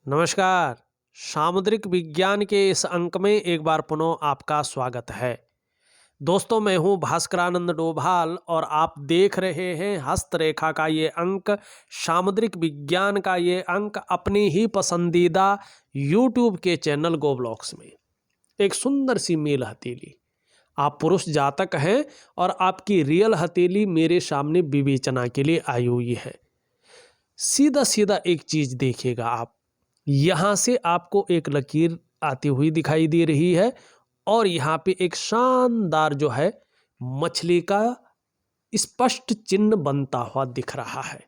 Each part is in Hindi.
नमस्कार। सामुद्रिक विज्ञान के इस अंक में एक बार पुनः आपका स्वागत है। दोस्तों, मैं हूं भास्करानंद डोभाल और आप देख रहे हैं हस्तरेखा का ये अंक, सामुद्रिक विज्ञान का ये अंक अपनी ही पसंदीदा यूट्यूब के चैनल गो ब्लॉक्स में। एक सुंदर सी मेल हथेली, आप पुरुष जातक हैं और आपकी रियल हथेली मेरे सामने विवेचना के लिए आई हुई है। सीधा सीधा एक चीज देखिएगा, आप यहाँ से आपको एक लकीर आती हुई दिखाई दे रही है और यहाँ पे एक शानदार जो है मछली का स्पष्ट चिन्ह बनता हुआ दिख रहा है।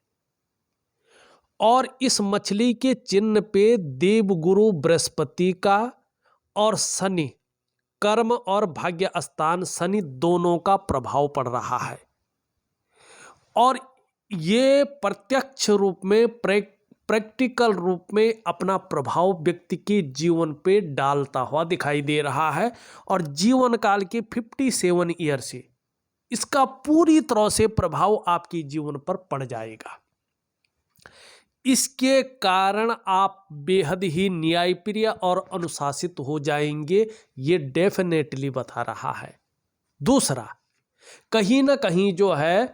और इस मछली के चिन्ह पे देवगुरु बृहस्पति का और शनि, कर्म और भाग्य स्थान शनि दोनों का प्रभाव पड़ रहा है। और ये प्रत्यक्ष रूप में प्रैक्टिकल रूप में अपना प्रभाव व्यक्ति के जीवन पे डालता हुआ दिखाई दे रहा है। और जीवन काल के 57 ईयर से इसका पूरी तरह से प्रभाव आपके जीवन पर पड़ जाएगा। इसके कारण आप बेहद ही न्यायप्रिय और अनुशासित हो जाएंगे, ये डेफिनेटली बता रहा है। दूसरा, कहीं ना कहीं जो है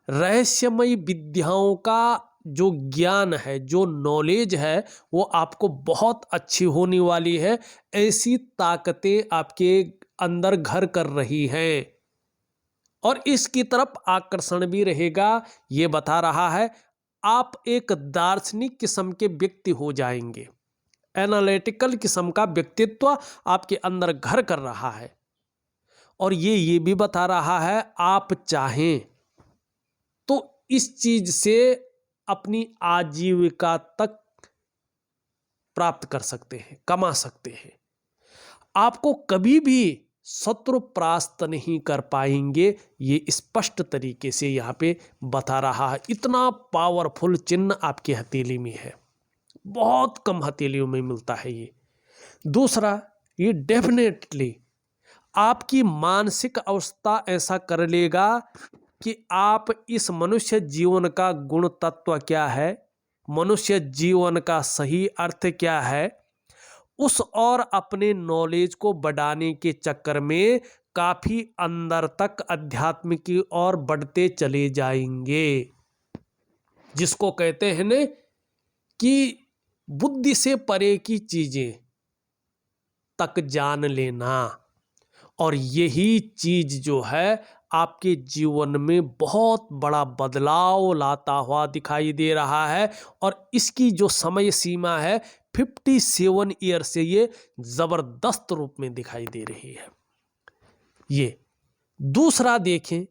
रहस्यमय विद्याओं का जो ज्ञान है, जो नॉलेज है, वो आपको बहुत अच्छी होने वाली है। ऐसी ताकतें आपके अंदर घर कर रही हैं और इसकी तरफ आकर्षण भी रहेगा। ये बता रहा है आप एक दार्शनिक किस्म के व्यक्ति हो जाएंगे। एनालिटिकल किस्म का व्यक्तित्व आपके अंदर घर कर रहा है। और ये भी बता रहा है आप चाहें तो इस चीज से अपनी आजीविका तक प्राप्त कर सकते हैं, कमा सकते हैं। आपको कभी भी शत्रु परास्त नहीं कर पाएंगे, ये स्पष्ट तरीके से यहाँ पे बता रहा है। इतना पावरफुल चिन्ह आपकी हथेली में है, बहुत कम हथेलियों में मिलता है ये। दूसरा, ये डेफिनेटली आपकी मानसिक अवस्था ऐसा कर लेगा कि आप इस मनुष्य जीवन का गुण तत्व क्या है, मनुष्य जीवन का सही अर्थ क्या है, उस और अपने नॉलेज को बढ़ाने के चक्कर में काफी अंदर तक अध्यात्म की ओर बढ़ते चले जाएंगे। जिसको कहते हैं न कि बुद्धि से परे की चीजें तक जान लेना। और यही चीज जो है आपके जीवन में बहुत बड़ा बदलाव लाता हुआ दिखाई दे रहा है। और इसकी जो समय सीमा है 57 ईयर से ये जबरदस्त रूप में दिखाई दे रही है। ये दूसरा देखें,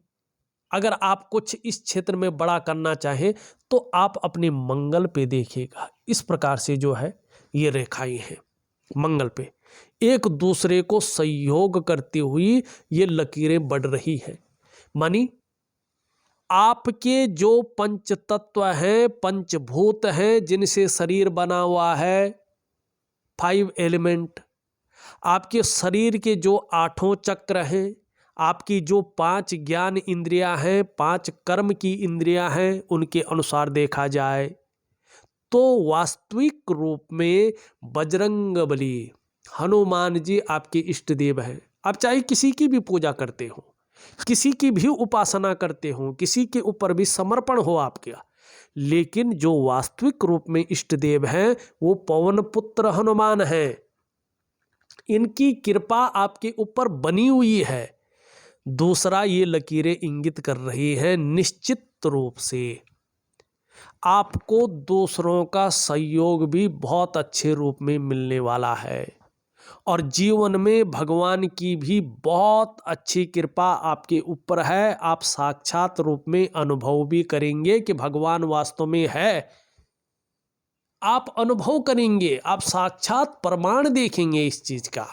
अगर आप कुछ इस क्षेत्र में बड़ा करना चाहें तो आप अपने मंगल पे देखिएगा। इस प्रकार से जो है ये रेखाएं हैं मंगल पे, एक दूसरे को सहयोग करती हुई ये लकीरें बढ़ रही है। मानी आपके जो पंच तत्व हैं, पंचभूत हैं, जिनसे शरीर बना हुआ है, 5 एलिमेंट, आपके शरीर के जो 8 चक्र हैं, आपकी जो 5 ज्ञान इंद्रियां हैं, 5 कर्म की इंद्रियां हैं, उनके अनुसार देखा जाए तो वास्तविक रूप में बजरंगबली हनुमान जी आपके इष्ट देव हैं। आप चाहे किसी की भी पूजा करते हो, किसी की भी उपासना करते हो, किसी के ऊपर भी समर्पण हो आपका, लेकिन जो वास्तविक रूप में इष्ट देव हैं वो पवन पुत्र हनुमान हैं। इनकी कृपा आपके ऊपर बनी हुई है। दूसरा, ये लकीरें इंगित कर रही हैं निश्चित रूप से आपको दूसरों का सहयोग भी बहुत अच्छे रूप में मिलने वाला है। और जीवन में भगवान की भी बहुत अच्छी कृपा आपके ऊपर है। आप साक्षात रूप में अनुभव भी करेंगे कि भगवान वास्तव में है। आप अनुभव करेंगे, आप साक्षात प्रमाण देखेंगे इस चीज का।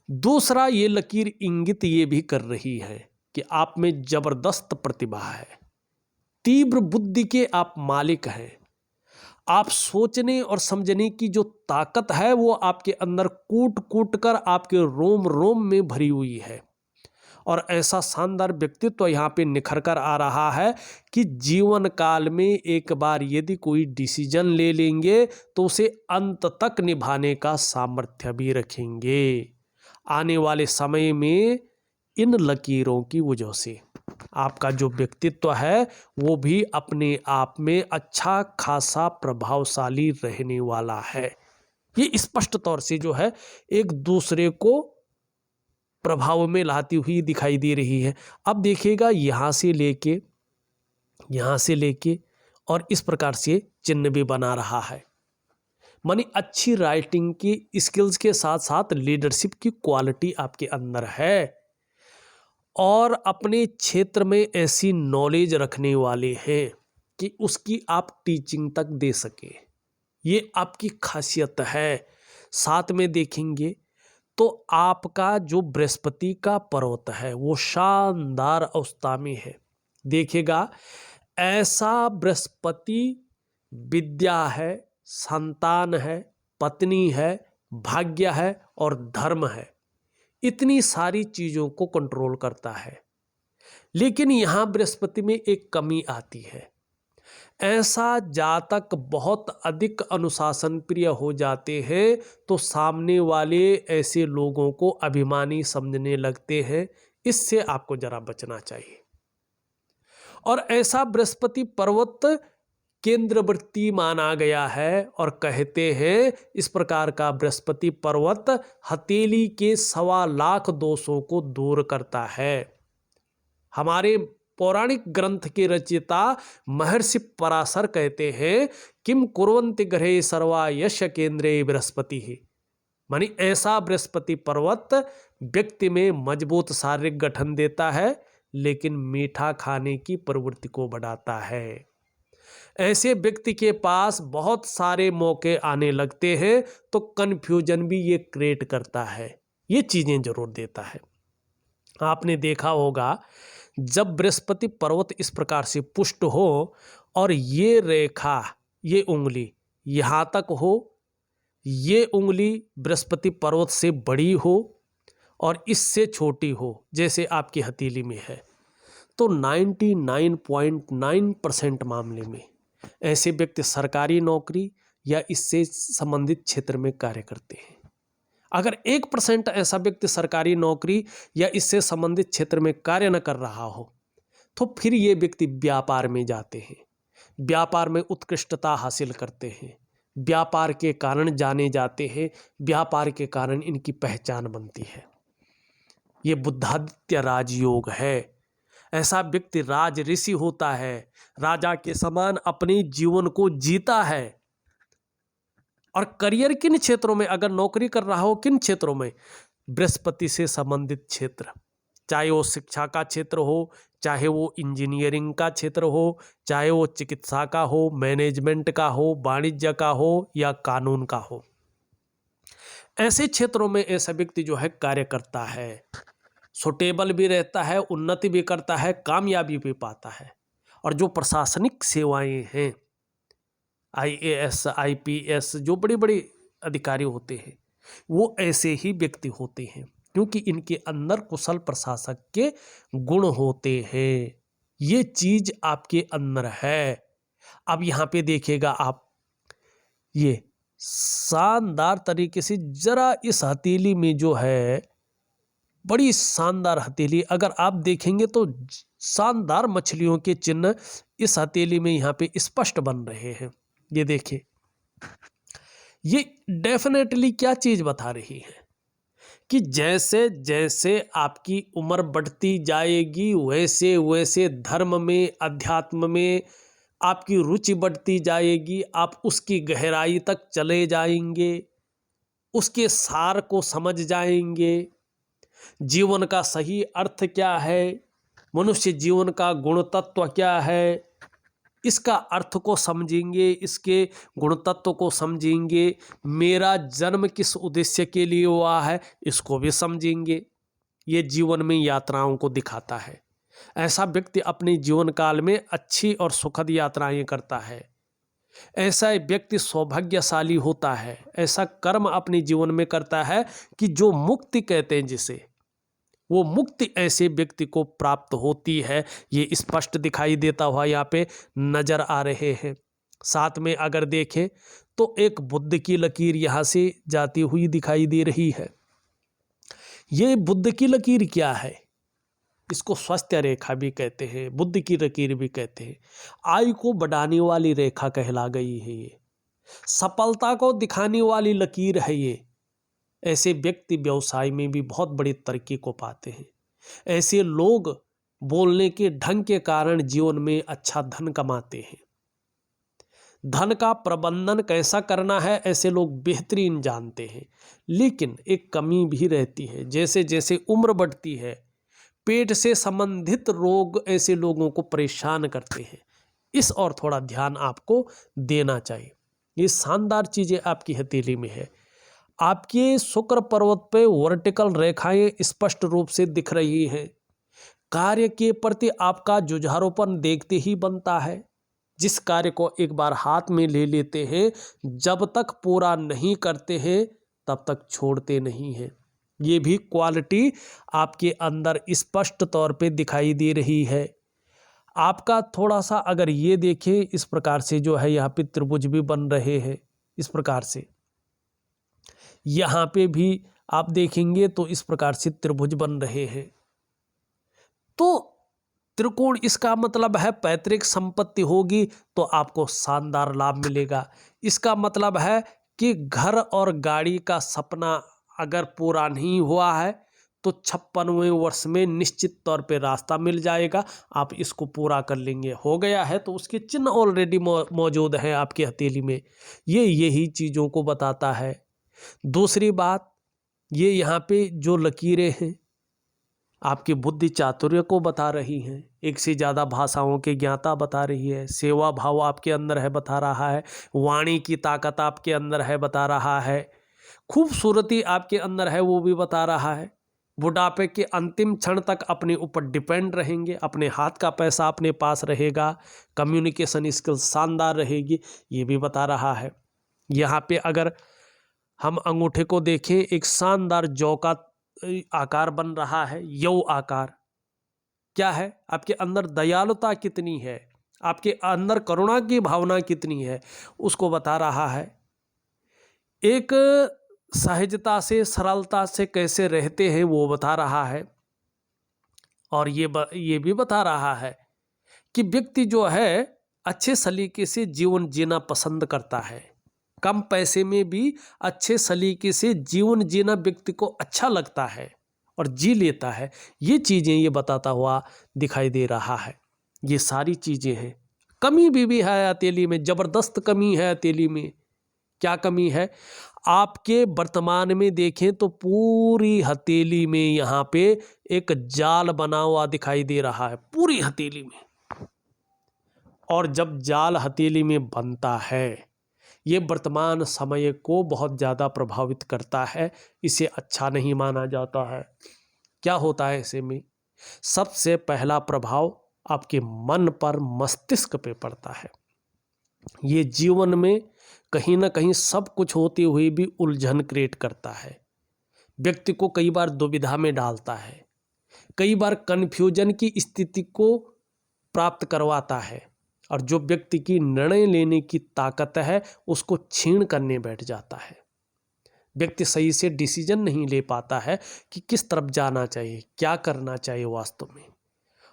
दूसरा, ये लकीर इंगित ये भी कर रही है कि आप में जबरदस्त प्रतिभा है, तीव्र बुद्धि के आप मालिक हैं। आप सोचने और समझने की जो ताकत है वो आपके अंदर कूट कूट कर आपके रोम रोम में भरी हुई है। और ऐसा शानदार व्यक्तित्व यहाँ पे निखर कर आ रहा है कि जीवन काल में एक बार यदि कोई डिसीजन ले लेंगे तो उसे अंत तक निभाने का सामर्थ्य भी रखेंगे। आने वाले समय में इन लकीरों की वजह से आपका जो व्यक्तित्व है वो भी अपने आप में अच्छा खासा प्रभावशाली रहने वाला है। ये स्पष्ट तौर से जो है एक दूसरे को प्रभाव में लाती हुई दिखाई दे रही है। अब देखिएगा यहाँ से लेके और इस प्रकार से चिन्ह भी बना रहा है। मानी अच्छी राइटिंग की स्किल्स के साथ साथ लीडरशिप की क्वालिटी आपके अंदर है और अपने क्षेत्र में ऐसी नॉलेज रखने वाले हैं कि उसकी आप टीचिंग तक दे सके। ये आपकी खासियत है। साथ में देखेंगे तो आपका जो बृहस्पति का पर्वत है वो शानदार अवस्था में है। देखिएगा ऐसा बृहस्पति विद्या है, संतान है, पत्नी है, भाग्य है और धर्म है, इतनी सारी चीज़ों को कंट्रोल करता है। लेकिन यहाँ बृहस्पति में एक कमी आती है। ऐसा जातक बहुत अधिक अनुशासन प्रिय हो जाते हैं तो सामने वाले ऐसे लोगों को अभिमानी समझने लगते हैं। इससे आपको जरा बचना चाहिए। और ऐसा बृहस्पति पर्वत केंद्रवर्ती माना गया है और कहते हैं इस प्रकार का बृहस्पति पर्वत हथेली के 1.25 लाख दोषों को दूर करता है। हमारे पौराणिक ग्रंथ के रचयिता महर्षि पराशर कहते हैं किम कुर्वन्ति ग्रहे सर्वा यश केंद्रे बृहस्पति ही। मानी ऐसा बृहस्पति पर्वत व्यक्ति में मजबूत शारीरिक गठन देता है लेकिन मीठा खाने की प्रवृत्ति को बढ़ाता है। ऐसे व्यक्ति के पास बहुत सारे मौके आने लगते हैं तो कन्फ्यूजन भी ये क्रिएट करता है। ये चीजें जरूर देता है। आपने देखा होगा जब बृहस्पति पर्वत इस प्रकार से पुष्ट हो और ये रेखा, ये उंगली यहाँ तक हो, ये उंगली बृहस्पति पर्वत से बड़ी हो और इससे छोटी हो, जैसे आपकी हथेली में है, तो 99.9% मामले में ऐसे व्यक्ति सरकारी नौकरी या इससे संबंधित क्षेत्र में कार्य करते हैं। अगर 1% ऐसा व्यक्ति सरकारी नौकरी या इससे संबंधित क्षेत्र में कार्य न कर रहा हो तो फिर ये व्यक्ति व्यापार में जाते हैं, व्यापार में उत्कृष्टता हासिल करते हैं, व्यापार के कारण जाने जाते हैं, व्यापार के कारण इनकी पहचान बनती है। ये बुद्धादित्य राजयोग है। ऐसा व्यक्ति राज ऋषि होता है, राजा के समान अपने जीवन को जीता है। और करियर किन क्षेत्रों में, अगर नौकरी कर रहा हो किन क्षेत्रों में, बृहस्पति से संबंधित क्षेत्र, चाहे वो शिक्षा का क्षेत्र हो, चाहे वो इंजीनियरिंग का क्षेत्र हो, चाहे वो चिकित्सा का हो, मैनेजमेंट का हो, वाणिज्य का हो या कानून का हो, ऐसे क्षेत्रों में ऐसा व्यक्ति जो है कार्य करता है, सुटेबल भी रहता है, उन्नति भी करता है, कामयाबी भी पाता है। और जो प्रशासनिक सेवाएं हैं, IAS, IPS, जो बड़े बड़े अधिकारी होते हैं वो ऐसे ही व्यक्ति होते हैं क्योंकि इनके अंदर कुशल प्रशासक के गुण होते हैं। ये चीज आपके अंदर है। अब यहाँ पे देखिएगा आप, ये शानदार तरीके से जरा इस हथेली में जो है, बड़ी शानदार हथेली, अगर आप देखेंगे तो शानदार मछलियों के चिन्ह इस हथेली में यहाँ पे स्पष्ट बन रहे हैं। ये देखिए, ये डेफिनेटली क्या चीज बता रही है कि जैसे जैसे आपकी उम्र बढ़ती जाएगी वैसे वैसे धर्म में, अध्यात्म में आपकी रुचि बढ़ती जाएगी। आप उसकी गहराई तक चले जाएंगे, उसके सार को समझ जाएंगे। जीवन का सही अर्थ क्या है, मनुष्य जीवन का गुण तत्व क्या है, इसका अर्थ को समझेंगे, इसके गुण तत्व को समझेंगे। मेरा जन्म किस उद्देश्य के लिए हुआ है इसको भी समझेंगे। ये जीवन में यात्राओं को दिखाता है। ऐसा व्यक्ति अपने जीवन काल में अच्छी और सुखद यात्राएं करता है। ऐसा व्यक्ति सौभाग्यशाली होता है। ऐसा कर्म अपने जीवन में करता है कि जो मुक्ति कहते हैं जिसे, वो मुक्ति ऐसे व्यक्ति को प्राप्त होती है। ये स्पष्ट दिखाई देता हुआ यहाँ पे नजर आ रहे हैं। साथ में अगर देखें तो एक बुद्ध की लकीर यहाँ से जाती हुई दिखाई दे रही है। ये बुद्ध की लकीर क्या है? इसको स्वास्थ्य रेखा भी कहते हैं, बुद्ध की लकीर भी कहते हैं। आयु को बढ़ाने वाली रेखा कहला गई है। ये सफलता को दिखाने वाली लकीर है। ये ऐसे व्यक्ति व्यवसाय में भी बहुत बड़ी तरक्की को पाते हैं। ऐसे लोग बोलने के ढंग के कारण जीवन में अच्छा धन कमाते हैं। धन का प्रबंधन कैसा करना है ऐसे लोग बेहतरीन जानते हैं। लेकिन एक कमी भी रहती है, जैसे जैसे उम्र बढ़ती है पेट से संबंधित रोग ऐसे लोगों को परेशान करते हैं। इस और थोड़ा ध्यान आपको देना चाहिए। ये शानदार चीजें आपकी हथेली में है। आपके शुक्र पर्वत पे वर्टिकल रेखाएं स्पष्ट रूप से दिख रही हैं। कार्य के प्रति आपका जुझारूपन देखते ही बनता है। जिस कार्य को एक बार हाथ में ले लेते हैं, जब तक पूरा नहीं करते हैं तब तक छोड़ते नहीं हैं। ये भी क्वालिटी आपके अंदर स्पष्ट तौर पे दिखाई दे रही है। आपका थोड़ा सा अगर ये देखें इस प्रकार से जो है यहाँ पे त्रिभुज भी बन रहे हैं। इस प्रकार से यहाँ पे भी आप देखेंगे तो इस प्रकार से त्रिभुज बन रहे हैं। तो त्रिकोण इसका मतलब है पैतृक संपत्ति होगी तो आपको शानदार लाभ मिलेगा। इसका मतलब है कि घर और गाड़ी का सपना अगर पूरा नहीं हुआ है तो 56वें वर्ष में निश्चित तौर पे रास्ता मिल जाएगा। आप इसको पूरा कर लेंगे। हो गया है तो उसके चिन्ह ऑलरेडी मौजूद हैं आपकी हथेली में। ये यही चीज़ों को बताता है। दूसरी बात, ये यहाँ पे जो लकीरें हैं आपकी बुद्धि चातुर्य को बता रही हैं। एक से ज़्यादा भाषाओं के ज्ञाता बता रही है। सेवा भाव आपके अंदर है, बता रहा है। वाणी की ताकत आपके अंदर है, बता रहा है। खूबसूरती आपके अंदर है, वो भी बता रहा है। बुढ़ापे के अंतिम क्षण तक अपने ऊपर डिपेंड रहेंगे। अपने हाथ का पैसा अपने पास रहेगा। कम्युनिकेशन स्किल्स शानदार रहेगी, ये भी बता रहा है। यहाँ पे अगर हम अंगूठे को देखें, एक शानदार जौ का आकार बन रहा है, यौ आकार। क्या है? आपके अंदर दयालुता कितनी है, आपके अंदर करुणा की भावना कितनी है, उसको बता रहा है। एक सहजता से सरलता से कैसे रहते हैं वो बता रहा है। और ये भी बता रहा है कि व्यक्ति जो है अच्छे सलीके से जीवन जीना पसंद करता है। कम पैसे में भी अच्छे सलीके से जीवन जीना व्यक्ति को अच्छा लगता है और जी लेता है। ये चीज़ें ये बताता हुआ दिखाई दे रहा है। ये सारी चीज़ें हैं। कमी भी है हथेली में, ज़बरदस्त कमी है हथेली में। क्या कमी है? आपके वर्तमान में देखें तो पूरी हथेली में यहाँ पे एक जाल बना हुआ दिखाई दे रहा है, पूरी हथेली में। और जब जाल हथेली में बनता है ये वर्तमान समय को बहुत ज़्यादा प्रभावित करता है। इसे अच्छा नहीं माना जाता है। क्या होता है ऐसे में? सबसे पहला प्रभाव आपके मन पर, मस्तिष्क पे पड़ता है। ये जीवन में कहीं ना कहीं सब कुछ होते हुए भी उलझन क्रिएट करता है। व्यक्ति को कई बार दुविधा में डालता है, कई बार कन्फ्यूजन की स्थिति को प्राप्त करवाता है। और जो व्यक्ति की निर्णय लेने की ताकत है उसको छीन करने बैठ जाता है। व्यक्ति सही से डिसीजन नहीं ले पाता है कि किस तरफ जाना चाहिए, क्या करना चाहिए वास्तव में।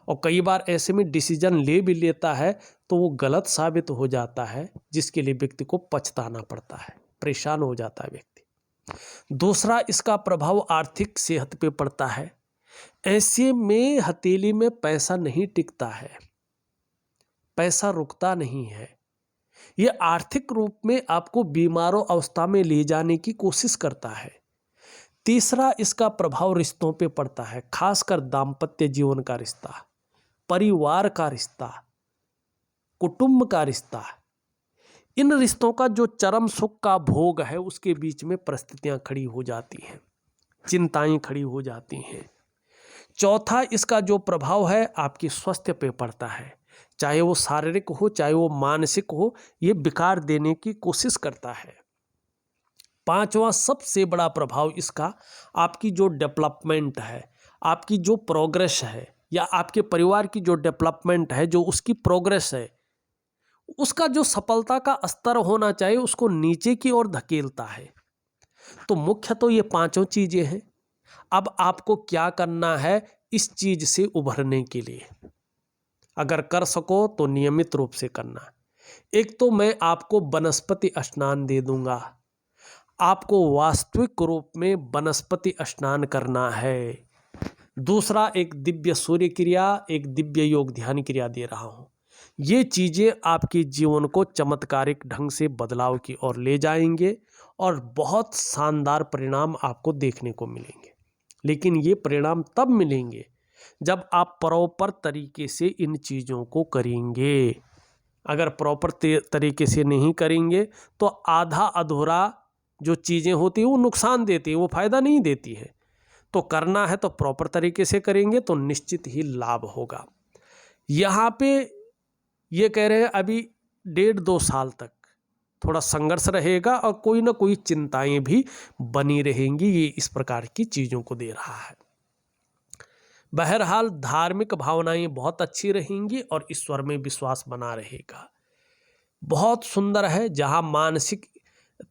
और कई बार ऐसे में डिसीजन ले भी लेता है तो वो गलत साबित हो जाता है, जिसके लिए व्यक्ति को पछताना पड़ता है, परेशान हो जाता है व्यक्ति। दूसरा, इसका प्रभाव आर्थिक सेहत पे पड़ता है। ऐसे में हथेली में पैसा नहीं टिकता है, पैसा रुकता नहीं है। ये आर्थिक रूप में आपको बीमारों अवस्था में ले जाने की कोशिश करता है। तीसरा, इसका प्रभाव रिश्तों पे पड़ता है, खासकर दाम्पत्य जीवन का रिश्ता, परिवार का रिश्ता, कुटुंब का रिश्ता। इन रिश्तों का जो चरम सुख का भोग है उसके बीच में परिस्थितियां खड़ी हो जाती हैं, चिंताएं खड़ी हो जाती हैं। चौथा, इसका जो प्रभाव है आपके स्वास्थ्य पे पड़ता है, चाहे वो शारीरिक हो चाहे वो मानसिक हो, ये विकार देने की कोशिश करता है। पांचवा, सबसे बड़ा प्रभाव इसका आपकी जो डेवलपमेंट है, आपकी जो प्रोग्रेस है या आपके परिवार की जो डेवलपमेंट है, जो उसकी प्रोग्रेस है, उसका जो सफलता का स्तर होना चाहिए उसको नीचे की ओर धकेलता है। तो मुख्य तो ये पांचों चीजें हैं। अब आपको क्या करना है इस चीज से उभरने के लिए? अगर कर सको तो नियमित रूप से करना। एक तो मैं आपको वनस्पति स्नान दे दूंगा, आपको वास्तविक रूप में वनस्पति स्नान करना है। दूसरा, एक दिव्य सूर्य क्रिया, एक दिव्य योग ध्यान क्रिया दे रहा हूं। ये चीजें आपके जीवन को चमत्कारिक ढंग से बदलाव की ओर ले जाएंगे और बहुत शानदार परिणाम आपको देखने को मिलेंगे। लेकिन ये परिणाम तब मिलेंगे जब आप प्रॉपर तरीके से इन चीज़ों को करेंगे। अगर प्रॉपर तरीके से नहीं करेंगे तो आधा अधूरा जो चीज़ें होती हैं वो नुकसान देती है, वो फायदा नहीं देती है। तो करना है तो प्रॉपर तरीके से करेंगे तो निश्चित ही लाभ होगा। यहाँ पे ये कह रहे हैं अभी 1.5-2 साल तक थोड़ा संघर्ष रहेगा और कोई ना कोई चिंताएं भी बनी रहेंगी। ये इस प्रकार की चीज़ों को दे रहा है। बहरहाल धार्मिक भावनाएं बहुत अच्छी रहेंगी और ईश्वर में विश्वास बना रहेगा। बहुत सुंदर है। जहाँ मानसिक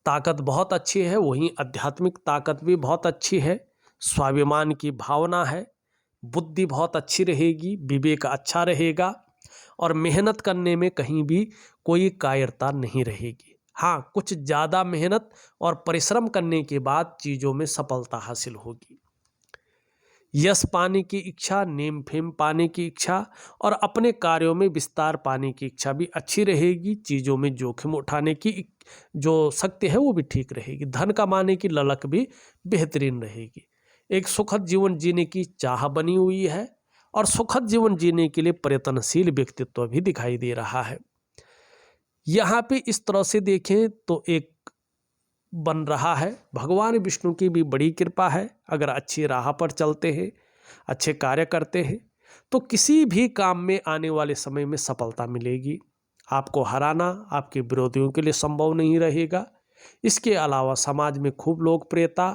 ताकत बहुत अच्छी है वहीं आध्यात्मिक ताकत भी बहुत अच्छी है। स्वाभिमान की भावना है, बुद्धि बहुत अच्छी रहेगी, विवेक अच्छा रहेगा और मेहनत करने में कहीं भी कोई कायरता नहीं रहेगी। हाँ, कुछ ज़्यादा मेहनत और परिश्रम करने के बाद चीज़ों में सफलता हासिल होगी। यश पाने की इच्छा, नेम फेम पाने की इच्छा और अपने कार्यों में विस्तार पाने की इच्छा भी अच्छी रहेगी। चीज़ों में जोखिम उठाने की जो शक्ति है वो भी ठीक रहेगी। धन कमाने की ललक भी बेहतरीन रहेगी। एक सुखद जीवन जीने की चाह बनी हुई है और सुखद जीवन जीने के लिए प्रयत्नशील व्यक्तित्व भी दिखाई दे रहा है। यहाँ पे इस तरह से देखें तो एक बन रहा है। भगवान विष्णु की भी बड़ी कृपा है। अगर अच्छी राह पर चलते हैं, अच्छे कार्य करते हैं तो किसी भी काम में आने वाले समय में सफलता मिलेगी। आपको हराना आपके विरोधियों के लिए संभव नहीं रहेगा। इसके अलावा समाज में खूब लोकप्रियता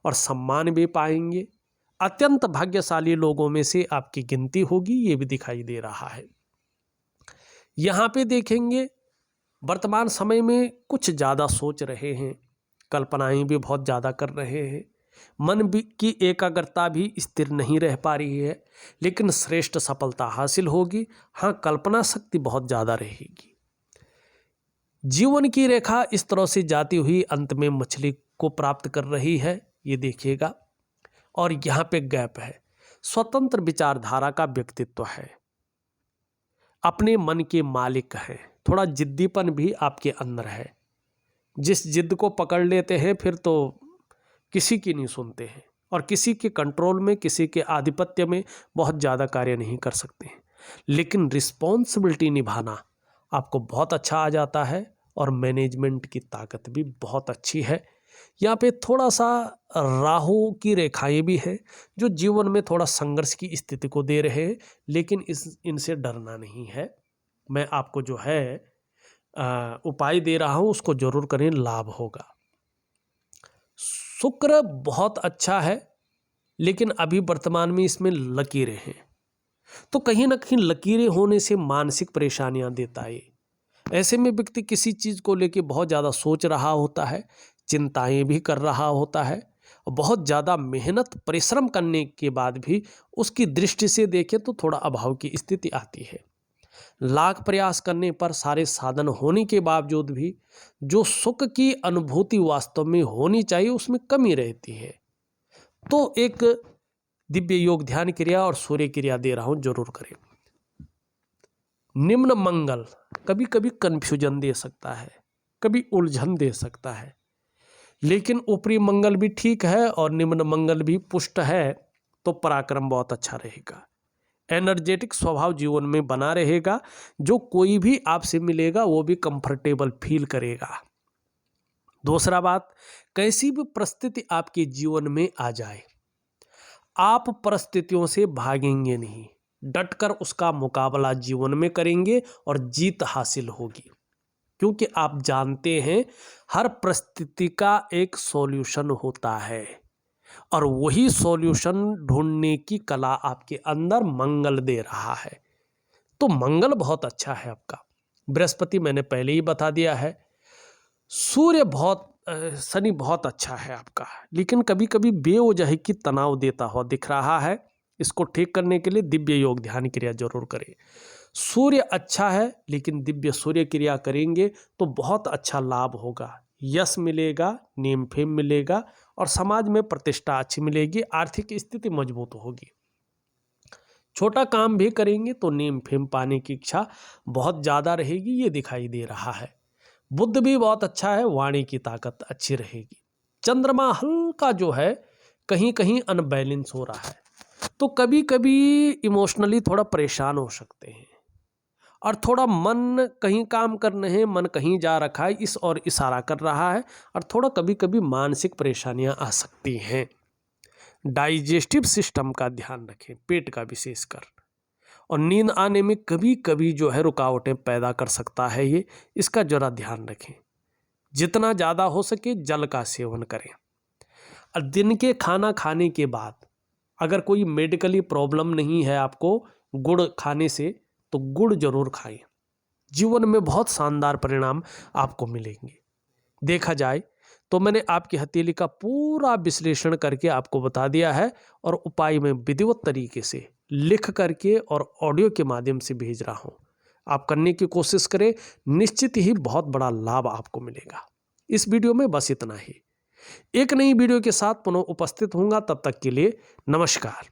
और सम्मान भी पाएंगे। अत्यंत भाग्यशाली लोगों में से आपकी गिनती होगी, ये भी दिखाई दे रहा है। यहाँ पे देखेंगे वर्तमान समय में कुछ ज़्यादा सोच रहे हैं, कल्पनाएं भी बहुत ज़्यादा कर रहे हैं, मन भी की एकाग्रता भी स्थिर नहीं रह पा रही है, लेकिन श्रेष्ठ सफलता हासिल होगी। हाँ, कल्पना शक्ति बहुत ज़्यादा रहेगी। जीवन की रेखा इस तरह से जाती हुई अंत में मछली को प्राप्त कर रही है, ये देखिएगा। और यहाँ पे गैप है। स्वतंत्र विचारधारा का व्यक्तित्व है, अपने मन के मालिक हैं। थोड़ा जिद्दीपन भी आपके अंदर है। जिस जिद को पकड़ लेते हैं फिर तो किसी की नहीं सुनते हैं और किसी के कंट्रोल में, किसी के आधिपत्य में बहुत ज़्यादा कार्य नहीं कर सकते हैं। लेकिन रिस्पॉन्सिबिलिटी निभाना आपको बहुत अच्छा आ जाता है और मैनेजमेंट की ताकत भी बहुत अच्छी है। यहाँ पे थोड़ा सा राहु की रेखाएं भी हैं जो जीवन में थोड़ा संघर्ष की स्थिति को दे रहे हैं, लेकिन इनसे डरना नहीं है। मैं आपको जो है उपाय दे रहा हूँ उसको जरूर करें, लाभ होगा। शुक्र बहुत अच्छा है लेकिन अभी वर्तमान में इसमें लकीरें हैं, तो कहीं ना कहीं लकीरें होने से मानसिक परेशानियां देता है। ऐसे में व्यक्ति किसी चीज़ को लेकर बहुत ज़्यादा सोच रहा होता है, चिंताएं भी कर रहा होता है। बहुत ज़्यादा मेहनत परिश्रम करने के बाद भी उसकी दृष्टि से देखें तो थोड़ा अभाव की स्थिति आती है। लाख प्रयास करने पर सारे साधन होने के बावजूद भी जो सुख की अनुभूति वास्तव में होनी चाहिए उसमें कमी रहती है। तो एक दिव्य योग ध्यान क्रिया और सूर्य क्रिया दे रहा हूं, जरूर करें। निम्न मंगल कभी कभी कंफ्यूजन दे सकता है, कभी उलझन दे सकता है, लेकिन ऊपरी मंगल भी ठीक है और निम्न मंगल भी पुष्ट है तो पराक्रम बहुत अच्छा रहेगा। एनर्जेटिक स्वभाव जीवन में बना रहेगा। जो कोई भी आपसे मिलेगा वो भी कंफर्टेबल फील करेगा। दूसरा बात, कैसी भी परिस्थिति आपके जीवन में आ जाए आप परिस्थितियों से भागेंगे नहीं, डटकर उसका मुकाबला जीवन में करेंगे और जीत हासिल होगी। क्योंकि आप जानते हैं हर परिस्थिति का एक सॉल्यूशन होता है और वही सॉल्यूशन ढूंढने की कला आपके अंदर मंगल दे रहा है। तो मंगल बहुत अच्छा है आपका। बृहस्पति मैंने पहले ही बता दिया है। सूर्य शनि बहुत अच्छा है आपका, लेकिन कभी कभी बेवजह की तनाव देता हुआ दिख रहा है। इसको ठीक करने के लिए दिव्य योग ध्यान क्रिया जरूर करें। सूर्य अच्छा है, लेकिन दिव्य सूर्य क्रिया करेंगे तो बहुत अच्छा लाभ होगा, यश मिलेगा, नेम फेम मिलेगा और समाज में प्रतिष्ठा अच्छी मिलेगी, आर्थिक स्थिति मजबूत होगी। छोटा काम भी करेंगे तो नेम फेम पाने की इच्छा बहुत ज़्यादा रहेगी, ये दिखाई दे रहा है। बुद्ध भी बहुत अच्छा है, वाणी की ताकत अच्छी रहेगी। चंद्रमा हल्का जो है कहीं कहीं अनबैलेंस हो रहा है, तो कभी कभी इमोशनली थोड़ा परेशान हो सकते हैं और थोड़ा मन कहीं काम कर रहे हैं, मन कहीं जा रखा है, इस और इशारा कर रहा है और थोड़ा कभी कभी मानसिक परेशानियां आ सकती हैं। डाइजेस्टिव सिस्टम का ध्यान रखें, पेट का विशेषकर। और नींद आने में कभी कभी जो है रुकावटें पैदा कर सकता है ये, इसका जरा ध्यान रखें। जितना ज़्यादा हो सके जल का सेवन करें। और दिन के खाना खाने के बाद अगर कोई मेडिकली प्रॉब्लम नहीं है आपको गुड़ खाने से, तो गुड़ जरूर खाएं। जीवन में बहुत शानदार परिणाम आपको मिलेंगे। देखा जाए तो मैंने आपकी हथेली का पूरा विश्लेषण करके आपको बता दिया है और उपाय में विधिवत तरीके से लिख करके और ऑडियो के माध्यम से भेज रहा हूं। आप करने की कोशिश करें, निश्चित ही बहुत बड़ा लाभ आपको मिलेगा। इस वीडियो में बस इतना ही। एक नई वीडियो के साथ पुनः उपस्थित होऊंगा, तब तक के लिए नमस्कार।